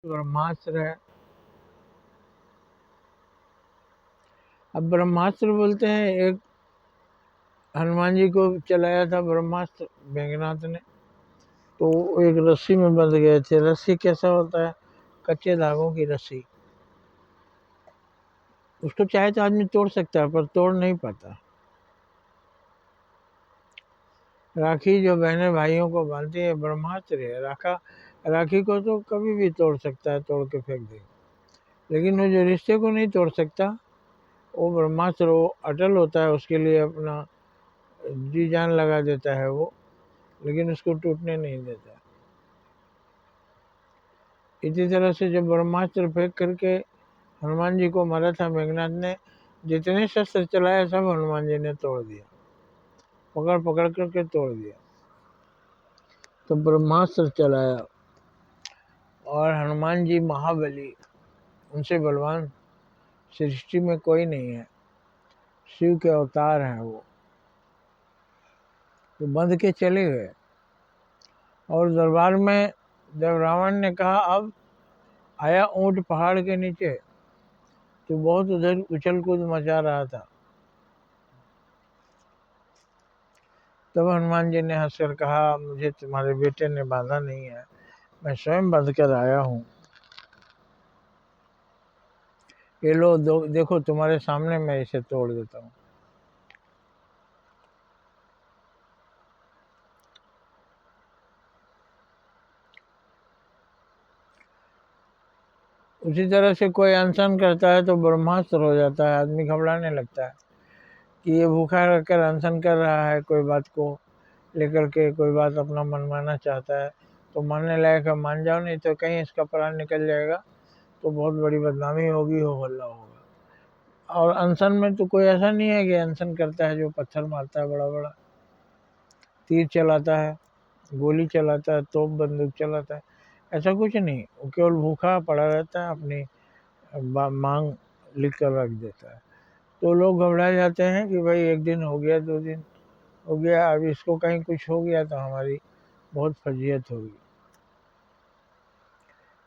ब्रह्मास्त्र है। अब ब्रह्मास्त्र बोलते हैं, एक हनुमान जी को चलाया था ब्रह्मास्त्र मेघनाथ ने, तो एक रस्सी में बंध गए थे। रस्सी कैसा होता है? कच्चे धागों की रस्सी। उसको चाहे तो आदमी तोड़ सकता है, पर तोड़ नहीं पाता। राखी जो बहनें भाइयों को बांधती है, ब्रह्मास्त्र है। राखी को तो कभी भी तोड़ सकता है, तोड़ के फेंक दे, लेकिन वो जो रिश्ते को नहीं तोड़ सकता, वो ब्रह्मास्त्र, वो अटल होता है, उसके लिए अपना जी जान लगा देता है वो, लेकिन उसको टूटने नहीं देता। इसी तरह से जब ब्रह्मास्त्र फेंक करके हनुमान जी को मारा था मेघनाथ ने, जितने शस्त्र चलाए सब हनुमान जी ने तोड़ दिया, पकड़ पकड़ करके तोड़ दिया। तो ब्रह्मास्त्र चलाया, और हनुमान जी महाबली, उनसे बलवान सृष्टि में कोई नहीं है, शिव के अवतार हैं वो। तो बंध के चले गए, और दरबार में जब रावण ने कहा अब आया ऊंट पहाड़ के नीचे, तो बहुत उधर उछल कूद मचा रहा था। तब हनुमान जी ने हंसकर कहा, मुझे तुम्हारे बेटे ने बांधा नहीं है, मैं स्वयं बंध कर आया हूँ। ये लो देखो, तुम्हारे सामने मैं इसे तोड़ देता हूँ। उसी तरह से कोई अनशन करता है तो ब्रह्मास्त्र हो जाता है। आदमी घबराने लगता है कि ये भूखा रखकर अनशन कर रहा है, कोई बात को लेकर के कोई बात अपना मनवाना चाहता है, तो मानने लायक है, मान जाओ, नहीं तो कहीं इसका प्राण निकल जाएगा तो बहुत बड़ी बदनामी होगी, हो हल्ला होगा। और अनशन में तो कोई ऐसा नहीं है कि अनशन करता है जो पत्थर मारता है, बड़ा बड़ा तीर चलाता है, गोली चलाता है, तोप बंदूक चलाता है, ऐसा कुछ नहीं। वो केवल भूखा पड़ा रहता है, अपनी मांग लिख कर रख देता है। तो लोग घबरा जाते हैं कि भाई एक दिन हो गया, 2 दिन हो गया, अब इसको कहीं कुछ हो गया तो हमारी बहुत फजीहत होगी।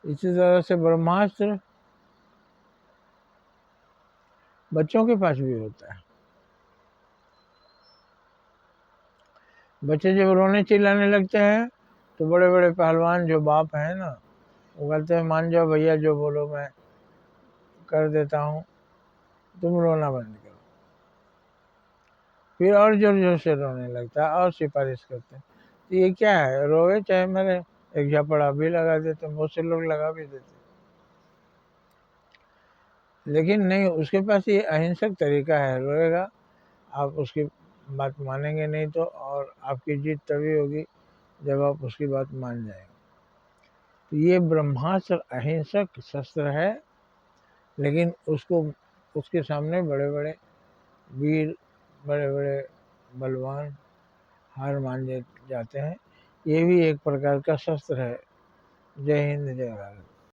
इसी तरह से ब्रह्मास्त्र बच्चों के पास भी होता है। बच्चे जब रोने चिल्लाने लगते हैं तो बड़े बड़े पहलवान जो बाप हैं ना, वो कहते हैं मान जाओ भैया, जो बोलो मैं कर देता हूँ, तुम रोना बंद करो। फिर और जोर जोर से रोने लगता है और सिफारिश करते हैं। तो ये क्या है, रोए चाहे मेरे, एक झपड़ा भी लगा देते, बहुत से लोग लगा भी देते, लेकिन नहीं, उसके पास ये अहिंसक तरीका है। रोएगा, आप उसकी बात मानेंगे नहीं तो, और आपकी जीत तभी होगी जब आप उसकी बात मान जाएंगे। तो ये ब्रह्मास्त्र अहिंसक शस्त्र है, लेकिन उसको, उसके सामने बड़े बड़े वीर, बड़े बड़े बलवान हार मान जाते हैं। ये भी एक प्रकार का शस्त्र है। जय हिंद, जय भारत।